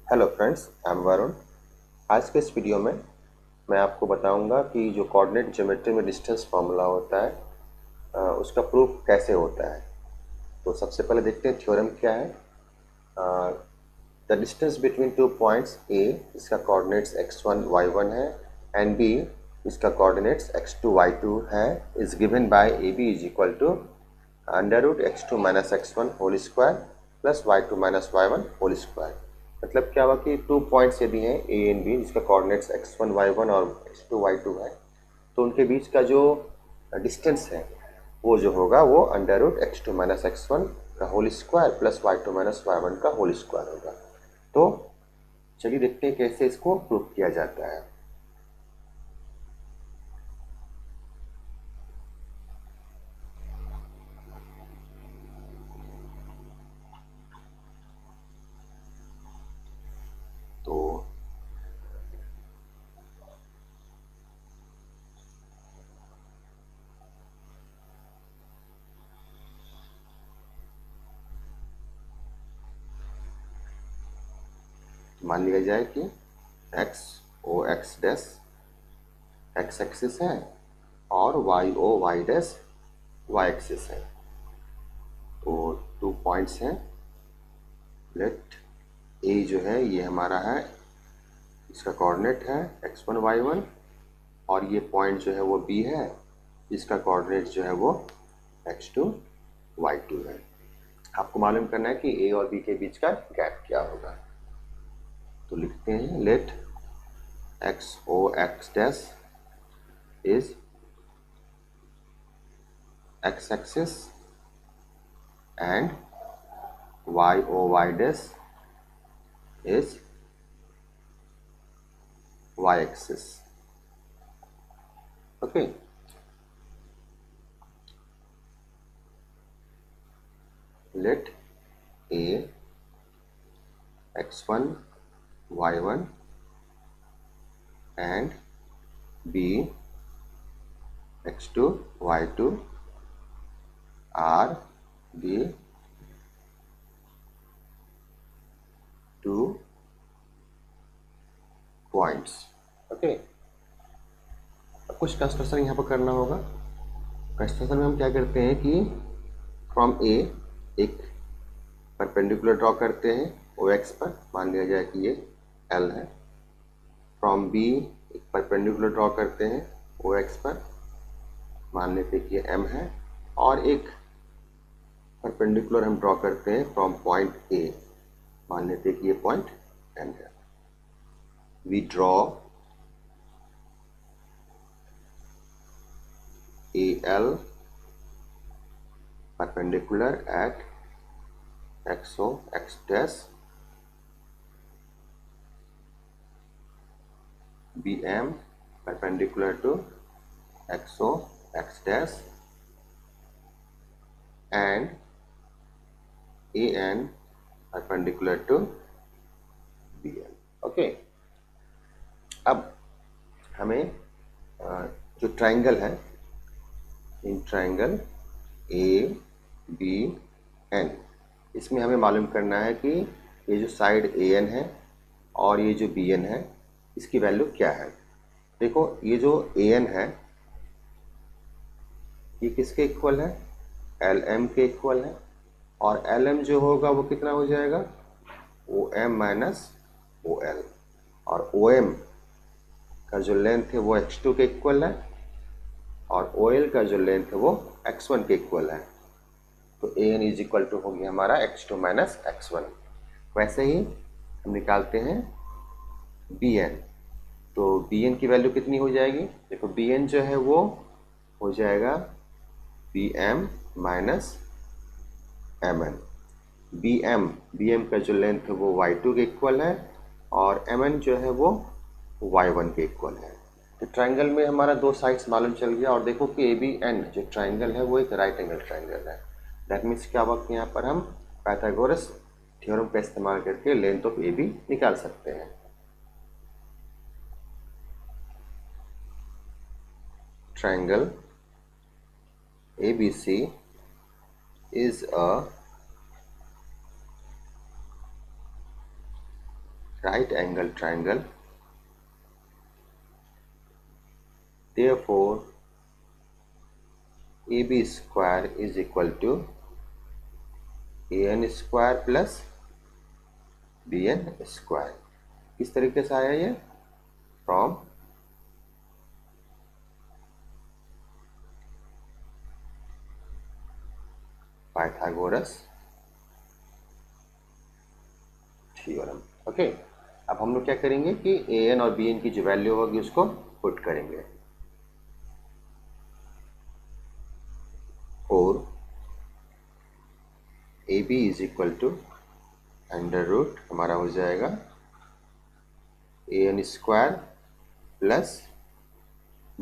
Hello friends, I am Varun. आज के इस वीडियो में मैं आपको बताऊंगा कि जो कोऑर्डिनेट ज्योमेट्री में डिस्टेंस फार्मूला होता है उसका प्रूफ कैसे होता है। तो सबसे पहले देखते हैं थ्योरम क्या है। The distance between two points A, इसका कोऑर्डिनेट्स x1 y1 है, एंड b, इसका कोऑर्डिनेट्स x2 y2 है, is given by A B is equal to under root x2 minus x1 whole square plus y2 minus y1 whole square. मतलब क्या हुआ कि 2 points यदि हैं ए एंड बी, जिसका कोऑर्डिनेट्स x1 y1 और x2 y2 है, तो उनके बीच का जो डिस्टेंस है वो जो होगा वो under root x2 minus x1 का whole square plus y2 minus y1 का होल स्क्वायर होगा। तो चलिए देखते हैं कैसे इसको प्रूव किया जाता है। तो मान लिया जाए कि x O x dash x axis है और y O y dash y axis है। तो 2 पॉइंट्स हैं। लेट ए जो है ये हमारा है, इसका कोऑर्डिनेट है x1 y1, और ये पॉइंट जो है वो b है, इसका कोऑर्डिनेट जो है वो x2 y2 है। आपको मालूम करना है कि a और b के बीच का गैप क्या होगा। तो लिखते हैं let x o x dash is x axis and y o y dash is y axis. Okay, let a x1 y1 and b x2 y2 are the two points। Okay, अब कुछ construction यहाँ पर करना होगा। Construction में हम क्या करते हैं कि फ्रॉम ए एक परपेंडिकुलर ड्रॉ करते हैं ओ एक्स पर, मान लिया जाए कि ये एल है। फ्रॉम बी एक परपेंडिकुलर ड्रॉ करते हैं ओ एक्स पर, मान लेते हैं कि ये एम है। और एक परपेंडिकुलर हम ड्रॉ करते हैं फ्रॉम पॉइंट ए, मान लेते हैं कि ये पॉइंट एन है। We draw a L perpendicular at xo x dash, bm perpendicular to xo x dash, and an perpendicular to bm। Okay, अब हमें जो ट्राइंगल है, in triangle A B N, इसमें हमें मालूम करना है कि ये जो साइड ए एन है और ये जो बी एन है, इसकी वैल्यू क्या है। देखो, ये जो ए एन है ये किसके इक्वल है, एल एम के इक्वल है। और एल एम जो होगा वो कितना हो जाएगा, O M minus O L. और ओ एम का जो लेंथ है वो x2 के इक्वल है, और ओ एल का जो लेंथ है वो x1 के इक्वल है। तो A N is equal to हो गया हमारा x2 माइनस x1। वैसे ही हम निकालते हैं बी एन। तो बी एन की वैल्यू कितनी हो जाएगी, देखो बी एन जो है वो हो जाएगा B M minus M N. B M का जो लेंथ है वो y2 के इक्वल है, और एम एन जो है वो y1 के इक्वल है। तो ट्राइंगल में हमारा दो साइड्स मालूम चल गया। और देखो कि ए बी एन जो ट्राइंगल है वो एक राइट एंगल ट्राइंगल है। दैट मीन्स क्या हुआ कि यहाँ पर हम पाइथागोरस थ्योरम का इस्तेमाल करके लेंथ ऑफ ए बी निकाल सकते हैं। Triangle ABC is a right angle triangle, therefore AB square is equal to AN square plus BN square। किस तरीके से आया ये? From Pythagoras theorem. ओके, अब हम लोग क्या करेंगे कि AN और BN की जो वैल्यू होगी उसको पुट करेंगे। और AB is equal to under root हमारा हो जाएगा AN square plus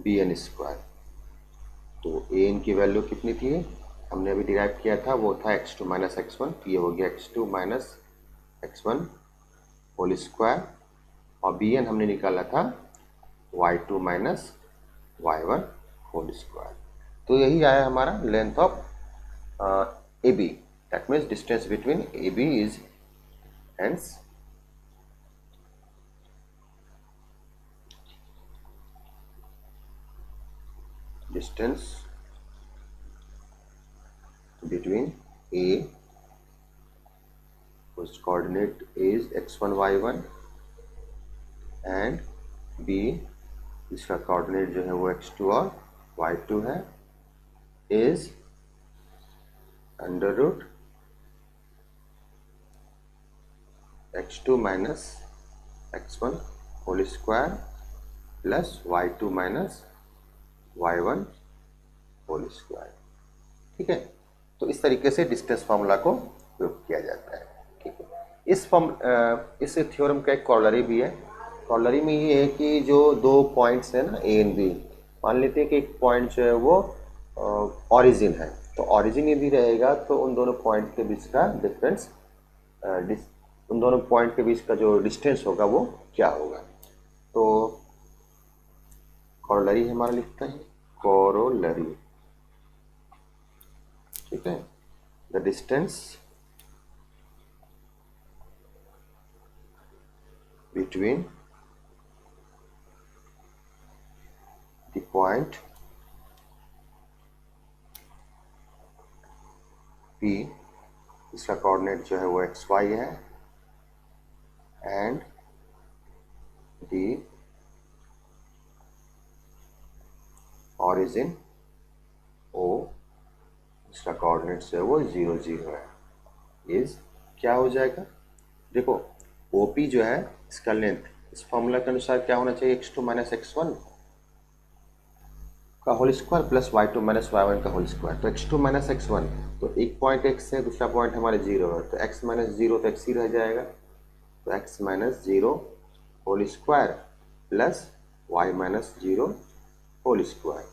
BN square. तो AN की वैल्यू कितनी थी हमने अभी डिराइव किया था, वो था x2 माइनस x1, तो ये हो गया x2 minus x1 whole square, और BN हमने निकाला था y2 minus y1 whole square. तो यही आया हमारा length of AB, that means distance between AB is hence distance between A, whose coordinate is x1 y1, and B, इसका coordinate जो है वो x2 और y2 है, is under root x2 minus x1 whole square plus y2 minus y1 whole square. ठीक है, तो इस तरीके से डिस्टेंस फार्मूला को प्रयोग किया जाता है। ठीक है, इस थ्योरम का एक कॉर्लरी भी है। कॉर्लरी में ये है कि जो दो पॉइंट्स है ना A एंड B, मान लेते हैं कि एक पॉइंट जो है वो ऑरिजिन है, तो ऑरिजिन यदि रहेगा तो उन दोनों पॉइंट के बीच का डिफरेंस, उन दोनों पॉइंट के बीच का जो डिस्टेंस होगा वो क्या होगा। तो कॉरोलरी हमारा लिखता है कॉरोलरी। ठीक है, the distance between the point P, इसका कोऑर्डिनेट जो है वो XY है, एंड दी ऑरिजिन O, इसका कोऑर्डिनेट जो है वो 0 0 है, इज क्या हो जाएगा। देखो OP जो है इसका लेंथ इस फॉर्मूला के अनुसार क्या होना चाहिए, x2 माइनस x1 का whole square plus y2 minus y1 का होल स्क्वायर। तो x2 माइनस x1, तो एक पॉइंट x है, दूसरा पॉइंट हमारे 0 है, तो x माइनस 0 तो x ही रह जाएगा, तो x minus 0 whole square plus y minus 0 whole square.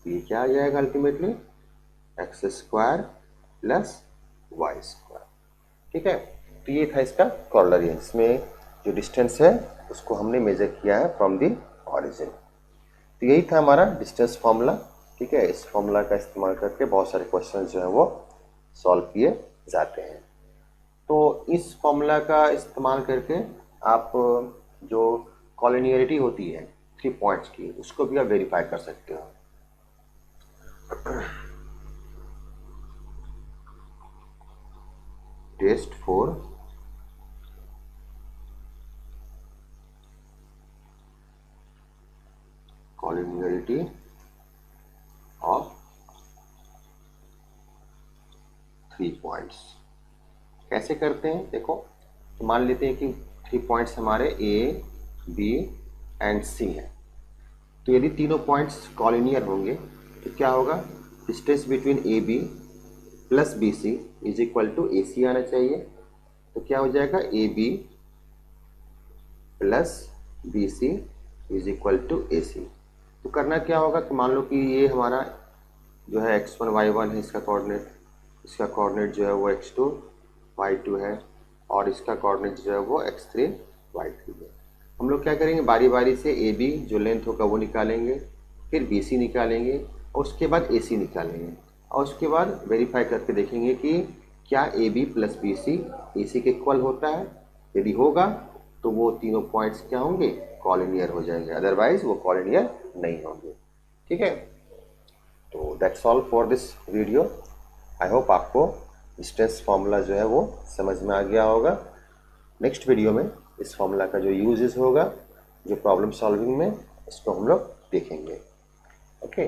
तो ये क्या आ जाएगा ultimately x square plus y square. ठीक है, तो ये था इसका कॉर्लरी, इसमें जो डिस्टेंस है उसको हमने मेजर किया है फ्रॉम द ऑरिजिन। तो यही था हमारा डिस्टेंस फार्मूला। ठीक है, इस फार्मूला का इस्तेमाल करके बहुत सारे क्वेश्चन जो है वो सॉल्व किए जाते हैं। तो इस फार्मूला का इस्तेमाल करके आप जो कॉलिनियरिटी होती है 3 पॉइंट्स की, उसको भी आप वेरीफाई कर सकते हो। Test for collinearity of 3 points कैसे करते हैं, देखो तो मान लेते हैं कि 3 पॉइंट्स हमारे A, B एंड C हैं। तो यदि तीनों पॉइंट्स कॉलिनियर होंगे तो क्या होगा, distance between AB plus BC is equal to AC आना चाहिए। तो क्या हो जाएगा, AB plus BC is equal to AC। तो करना क्या होगा कि मान लो कि ये हमारा जो है x1 y1 है, इसका कोऑर्डिनेट, इसका कोऑर्डिनेट जो है वो x2 y2 है, और इसका कोऑर्डिनेट जो है वो x3 y3 है। हम लोग क्या करेंगे, बारी बारी से AB जो लेंथ होगा वो निकालेंगे, फिर BC निकालेंगे, और उसके बाद AC निकालेंगे, और उसके बाद वेरीफाई करके देखेंगे कि क्या AB प्लस BC AC के इक्वल होता है। यदि होगा तो वो तीनों पॉइंट्स क्या होंगे, कॉलिनियर हो जाएंगे, अदरवाइज वो कॉलिनियर नहीं होंगे। ठीक है, तो that's all for this video. I hope आपको स्ट्रेस फॉर्मूला जो है वो समझ में आ गया होगा। नेक्स्ट वीडियो में इस फॉर्मूला का जो यूजेस होगा, जो प्रॉब्लम सॉल्विंग में, इसको हम लोग देखेंगे। ओके।